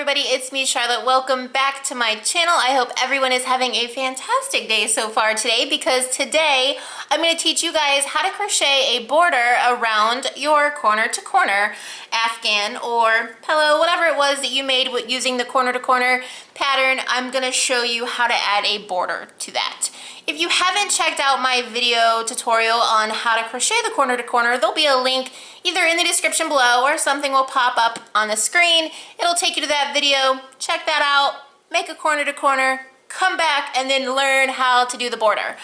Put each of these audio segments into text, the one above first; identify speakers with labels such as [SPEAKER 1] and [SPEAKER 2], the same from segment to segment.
[SPEAKER 1] everybody, it's me, Charlotte. Welcome back to my channel. I hope everyone is having a fantastic day so far today, because today I'm going to teach you guys how to crochet a border around your corner to corner Afghan or pillow, whatever it was that you made with using the corner to corner pattern. I'm going to show you how to add a border to that. If you haven't checked out my video tutorial on how to crochet the corner to corner, there'll be a link either in the description below or something will pop up on the screen. It'll take you to that video. Check that out, make a corner to corner, come back, and then learn how to do the border.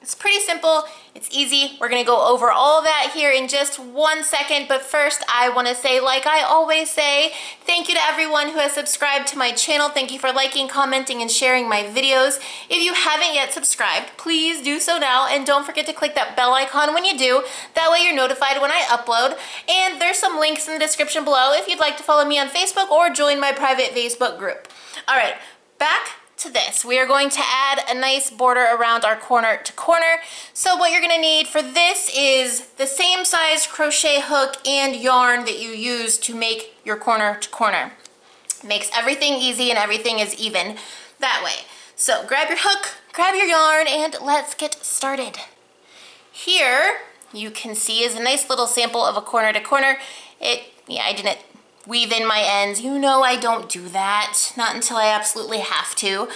[SPEAKER 1] It's pretty simple. It's easy. We're going to go over all that here in just 1 second, but first I want to say, like I always say, thank you to everyone who has subscribed to my channel. Thank you for liking, commenting, and sharing my videos. If you haven't yet subscribed, please do so now, and don't forget to click that bell icon when you do. That way you're notified when I upload, and there's some links in the description below if you'd like to follow me on Facebook or join my private Facebook group. All right, back to this. We are going to add a nice border around our corner to corner. So what you're going to need for this is the same size crochet hook and yarn that you use to make your corner to corner. Makes everything easy and everything is even that way. So grab your hook, grab your yarn, and let's get started. Here you can see is a nice little sample of a corner to corner. I didn't weave in my ends. You know I don't do that, not until I absolutely have to.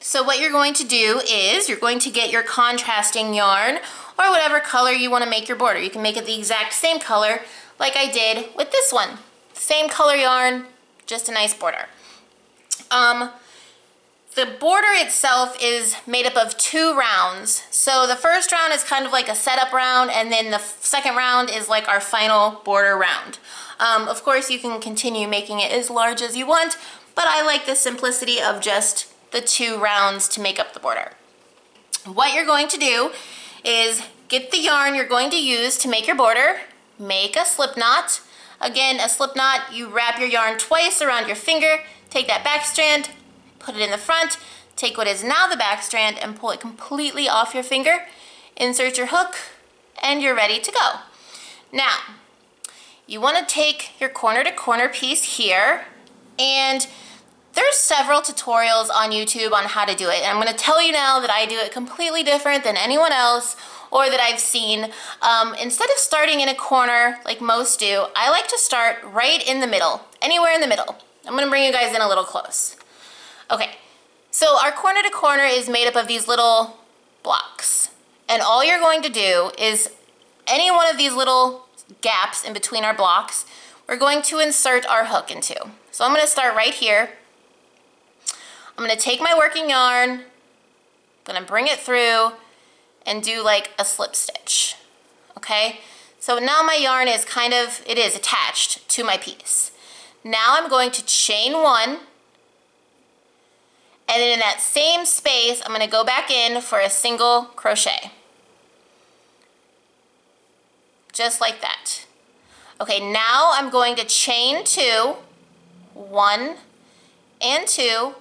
[SPEAKER 1] So what you're going to do is you're going to get your contrasting yarn or whatever color you want to make your border. You can make it the exact same color like I did with this one. Same color yarn, just a nice border. The border itself is made up of 2 rounds. So the first round is kind of like a setup round, and then the second round is like our final border round. Of course, you can continue making it as large as you want, but I like the simplicity of just the 2 rounds to make up the border. What you're going to do is get the yarn you're going to use to make your border, make a slip knot. Again, a slip knot, you wrap your yarn twice around your finger, take that back strand, put it in the front, take what is now the back strand and pull it completely off your finger, insert your hook, and you're ready to go. Now, you want to take your corner to corner piece here, and there's several tutorials on YouTube on how to do it. And I'm going to tell you now that I do it completely different than anyone else or that I've seen. Instead of starting in a corner like most do, I like to start right in the middle, anywhere in the middle. I'm going to bring you guys in a little close. Okay, so our corner to corner is made up of these little blocks. And all you're going to do is any one of these little gaps in between our blocks, we're going to insert our hook into. So I'm going to start right here. I'm going to take my working yarn, I'm going to bring it through and do like a slip stitch. Okay, so now my yarn is it is attached to my piece. Now I'm going to chain 1, and then in that same space I'm going to go back in for a single crochet. Just like that. Okay, now I'm going to chain 2, 1 and 2,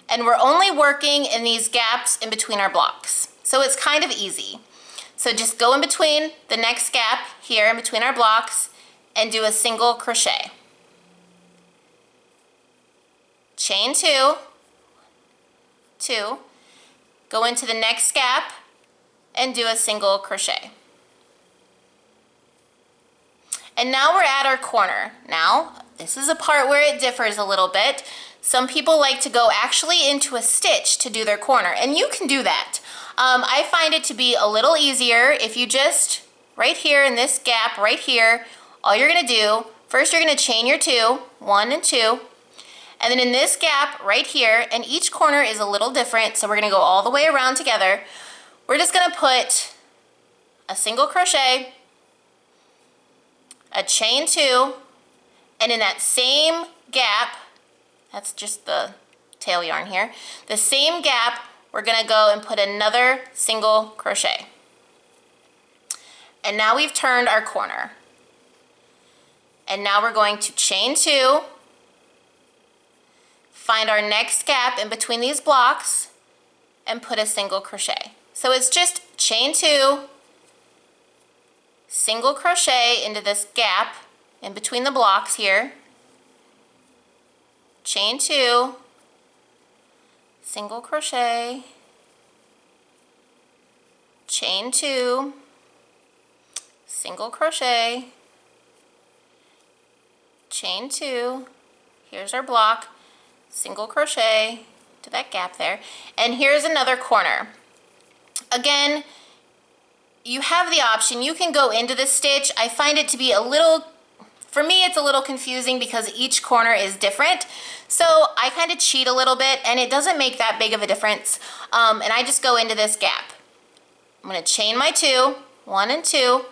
[SPEAKER 1] and we're only working in these gaps in between our blocks. So it's kind of easy. So just go in between the next gap here in between our blocks and do a single crochet. Chain 2, 2, go into the next gap and do a single crochet. And now we're at our corner. Now, this is a part where it differs a little bit. Some people like to go actually into a stitch to do their corner, and you can do that. I find it to be a little easier if you just, right here in this gap right here, all you're gonna do, first you're gonna chain your 2, 1 and 2, and then in this gap right here, and each corner is a little different, so we're gonna go all the way around together. We're just gonna put a single crochet, a chain 2, and in that same gap, that's just the tail yarn here, the same gap, we're going to go and put another single crochet. And now we've turned our corner. And now we're going to chain 2, find our next gap in between these blocks, and put a single crochet. So it's just chain 2, single crochet into this gap in between the blocks here, chain 2, single crochet, chain 2, single crochet, chain 2, here's our block, single crochet to that gap there, and here's another corner. Again, you have the option, you can go into the stitch. I find it to be a little, for me it's a little confusing because each corner is different, so I kind of cheat a little bit and it doesn't make that big of a difference, and I just go into this gap. I'm going to chain my 2, 1 and 2,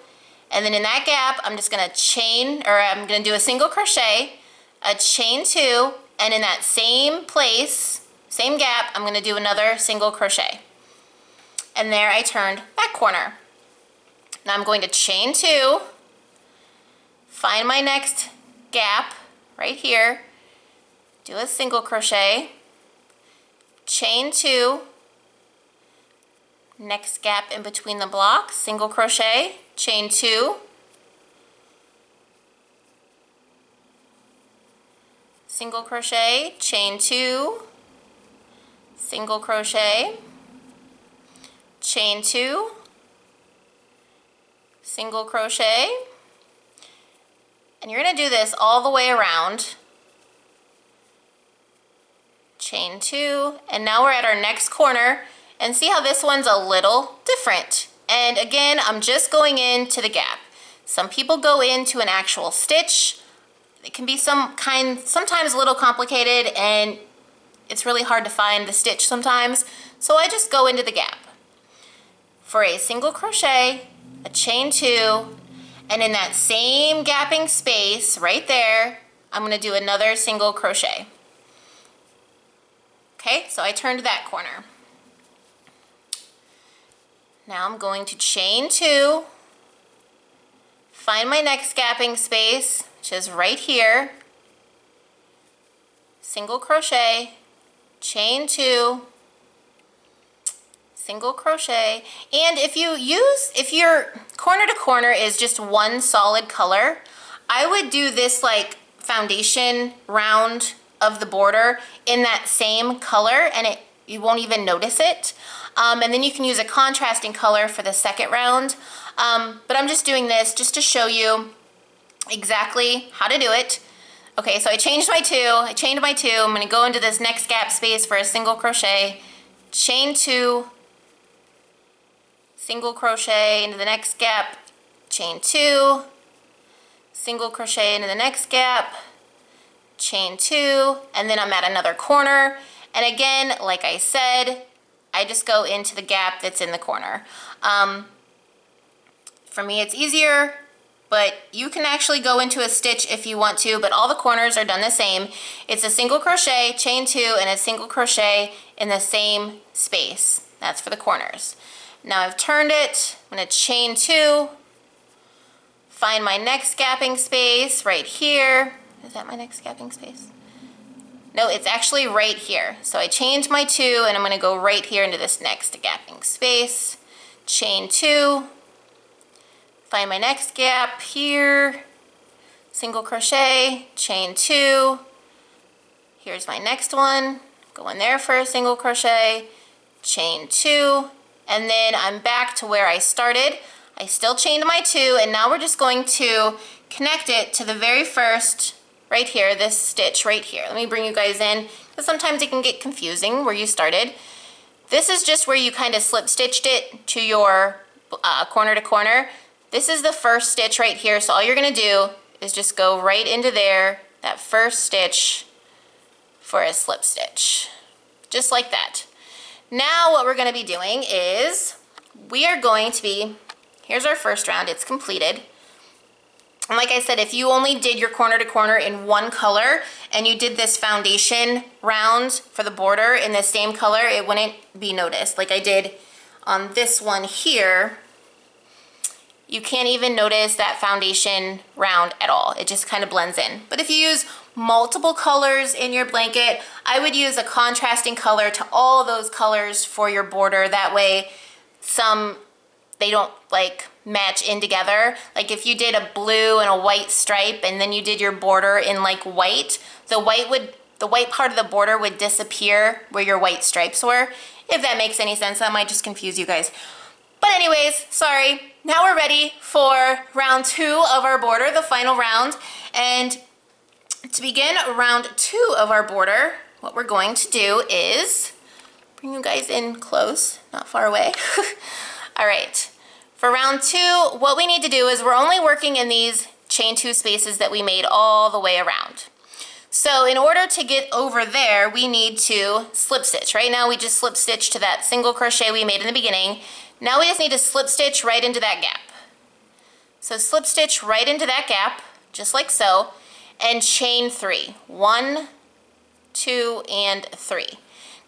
[SPEAKER 1] and then in that gap I'm just going to chain, or I'm going to do a single crochet, a chain 2, and in that same place, same gap, I'm going to do another single crochet. And there I turned that corner. Now I'm going to chain 2, find my next gap right here, do a single crochet, chain 2, next gap in between the blocks, single crochet, chain 2, single crochet, chain 2, single crochet, chain 2, single crochet, and you're going to do this all the way around, chain 2, and now we're at our next corner, and see how this one's a little different. And again, I'm just going into the gap. Some people go into an actual stitch. It can be sometimes a little complicated, and it's really hard to find the stitch sometimes, so I just go into the gap for a single crochet, a chain 2, and in that same gapping space right there, I'm going to do another single crochet. Okay, so I turned that corner. Now I'm going to chain 2, find my next gapping space, which is right here, single crochet, chain 2, single crochet, and if your corner to corner is just one solid color, I would do this like foundation round of the border in that same color, and you won't even notice it. And then you can use a contrasting color for the second round, but I'm just doing this just to show you exactly how to do it. Okay, so I chained my 2, I'm going to go into this next gap space for a single crochet, chain 2, single crochet into the next gap, chain 2, single crochet into the next gap, chain 2, and then I'm at another corner, and again, like I said, I just go into the gap that's in the corner. For me it's easier, but you can actually go into a stitch if you want to, but all the corners are done the same. It's a single crochet, chain 2, and a single crochet in the same space. That's for the corners. Now I've turned it, I'm going to chain 2, find my next gapping space right here. Is that my next gapping space? No, it's actually right here. So I chained my 2, and I'm going to go right here into this next gapping space. Chain 2, find my next gap here, single crochet, chain 2, here's my next one, go in there for a single crochet, chain 2, and then I'm back to where I started. I still chained my 2, and now we're just going to connect it to the very first, right here, this stitch right here. Let me bring you guys in, because sometimes it can get confusing where you started. This is just where you kind of slip stitched it to your corner to corner. This is the first stitch right here, so all you're going to do is just go right into there, that first stitch for a slip stitch, just like that. Now what we're going to be doing is we are going to be, here's our first round, it's completed. And like I said, if you only did your corner to corner in one color and you did this foundation round for the border in the same color, it wouldn't be noticed. Like I did on this one here, you can't even notice that foundation round at all. It just kind of blends in. But if you use multiple colors in your blanket, I would use a contrasting color to all those colors for your border. That way they don't like match in together. Like if you did a blue and a white stripe and then you did your border in like white, the white the white part of the border would disappear where your white stripes were. If that makes any sense, that might just confuse you guys. But anyways, sorry. Now we're ready for round 2 of our border, the final round. And to begin round 2 of our border, what we're going to do is bring you guys in close, not far away. All right. For round 2, what we need to do is we're only working in these chain 2 spaces that we made all the way around. So in order to get over there, we need to slip stitch. Right now we just slip stitch to that single crochet we made in the beginning. Now we just need to slip stitch right into that gap. So slip stitch right into that gap, just like so, and chain 3. 1, 2, and 3.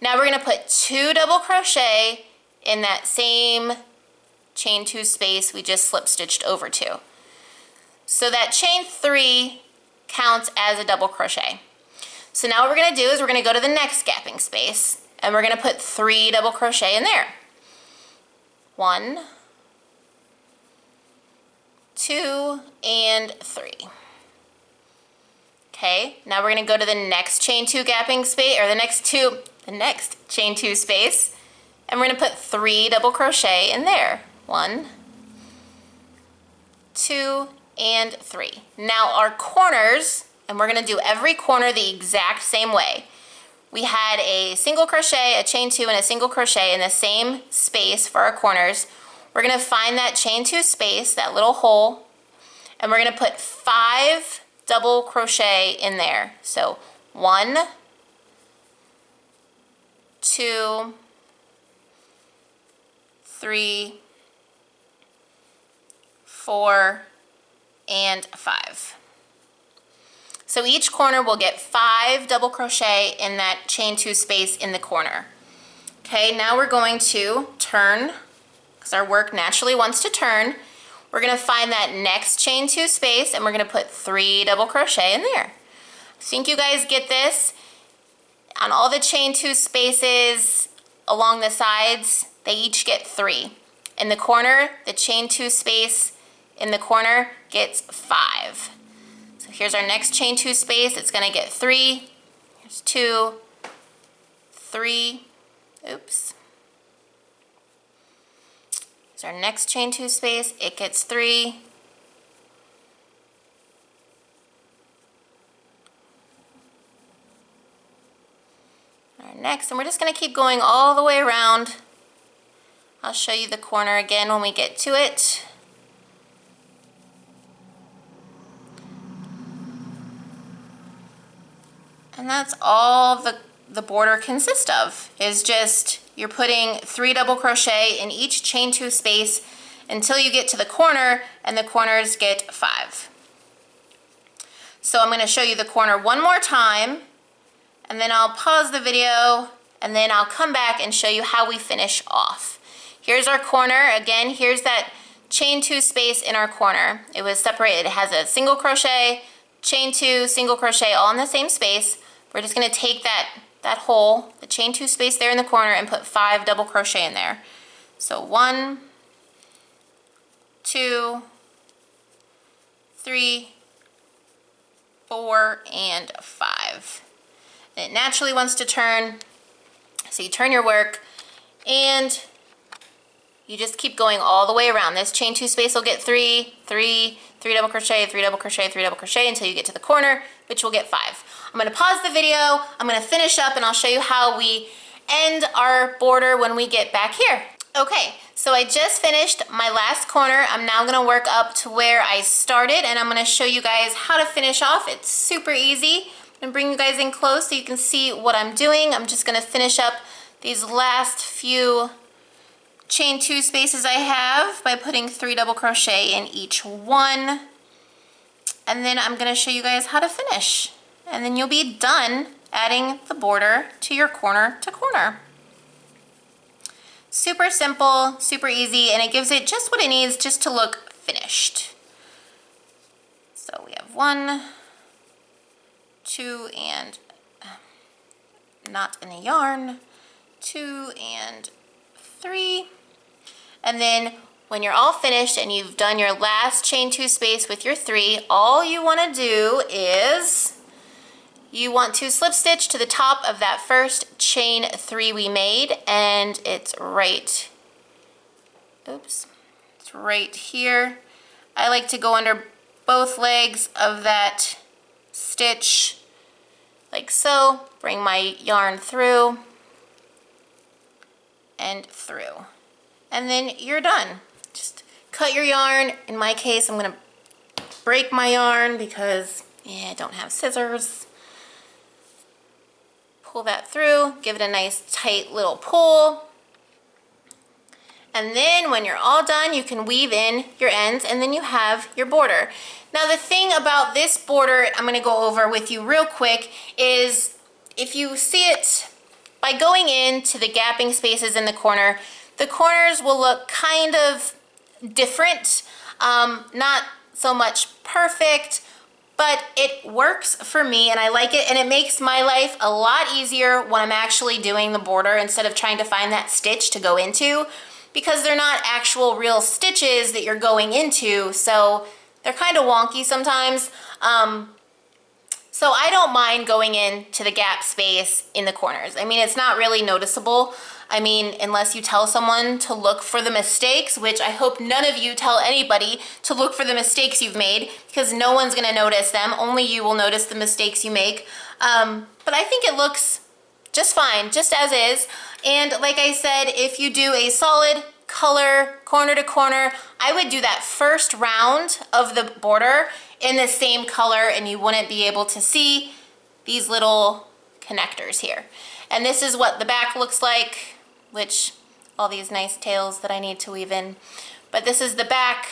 [SPEAKER 1] Now we're gonna put 2 double crochet in that same chain 2 space we just slip stitched over to. So that chain 3 counts as a double crochet. So now what we're gonna do is we're gonna go to the next gapping space and we're gonna put 3 double crochet in there. 1, 2, and 3. Okay, now we're gonna go to the next chain 2 gapping space, or the next chain 2 space, and we're gonna put 3 double crochet in there. 1, 2, and 3. Now our corners, and we're gonna do every corner the exact same way. We had a single crochet, a chain 2, and a single crochet in the same space for our corners. We're gonna find that chain 2 space, that little hole, and we're gonna put 5 double crochet in there. So 1, 2, 3, 4, and 5. So each corner will get 5 double crochet in that chain 2 space in the corner. Okay, now we're going to turn, because our work naturally wants to turn. We're gonna find that next chain 2 space and we're gonna put 3 double crochet in there. I think you guys get this. On all the chain 2 spaces along the sides, they each get 3. In the corner, the chain 2 space in the corner gets 5. So here's our next chain 2 space. It's gonna get 3. Here's 2, 3. Oops. Here's our next chain 2 space. It gets 3. Our next, and we're just gonna keep going all the way around. I'll show you the corner again when we get to it. And that's all the border consists of, is just you're putting 3 double crochet in each chain 2 space until you get to the corner, and the corners get 5. So I'm going to show you the corner one more time, and then I'll pause the video, and then I'll come back and show you how we finish off. Here's our corner. Again, here's that chain 2 space in our corner. It was separated. It has a single crochet, chain 2, single crochet, all in the same space. We're just going to take that hole, the chain 2 space there in the corner, and put 5 double crochet in there. So 1, 2, 3, 4, and 5. And it naturally wants to turn, so you turn your work, and you just keep going all the way around. This chain 2 space will get 3, 3, 3 double crochet, 3 double crochet, 3 double crochet until you get to the corner, which will get 5. I'm going to pause the video, I'm going to finish up, and I'll show you how we end our border when we get back here. Okay, so I just finished my last corner. I'm now going to work up to where I started, and I'm going to show you guys how to finish off. It's super easy. I'm going to bring you guys in close so you can see what I'm doing. I'm just going to finish up these last few chain 2 spaces I have by putting 3 double crochet in each one, and then I'm going to show you guys how to finish. And then you'll be done adding the border to your corner to corner. Super simple, super easy, and it gives it just what it needs just to look finished. So we have 1, 2, and not in the yarn, 2 and 3. And then when you're all finished and you've done your last chain 2 space with your 3, all you want to do is you want to slip stitch to the top of that first chain 3 we made, and it's right, oops, it's right here. I like to go under both legs of that stitch like so, bring my yarn through and through, and then you're done. Just cut your yarn. In my case, I'm gonna break my yarn because I don't have scissors. Pull that through, give it a nice tight little pull. And then when you're all done, you can weave in your ends and then you have your border. Now the thing about this border I'm gonna go over with you real quick is if you see it by going into the gapping spaces in the corners will look kind of different, not so much perfect, but it works for me and I like it, and it makes my life a lot easier when I'm actually doing the border instead of trying to find that stitch to go into, because they're not actual real stitches that you're going into, so they're kind of wonky sometimes. So I don't mind going into the gap space in the corners. I mean, it's not really noticeable. I mean, unless you tell someone to look for the mistakes, which I hope none of you tell anybody to look for the mistakes you've made, because no one's gonna notice them. Only you will notice the mistakes you make. But I think it looks just fine, just as is. And like I said, if you do a solid color corner to corner, I would do that first round of the border in the same color and you wouldn't be able to see these little connectors here. And this is what the back looks like, which all these nice tails that I need to weave in. But this is the back,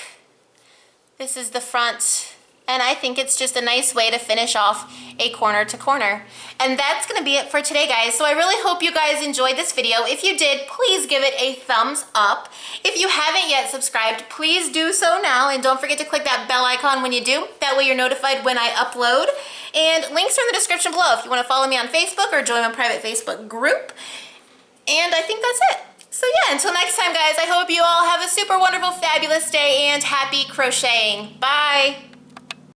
[SPEAKER 1] this is the front, and I think it's just a nice way to finish off a corner to corner. And that's gonna be it for today, guys. So I really hope you guys enjoyed this video. If you did, please give it a thumbs up. If you haven't yet subscribed, please do so now. And don't forget to click that bell icon when you do. That way you're notified when I upload. And links are in the description below if you wanna follow me on Facebook or join my private Facebook group. And I think that's it. So yeah, until next time, guys, I hope you all have a super wonderful, fabulous day and happy crocheting. Bye.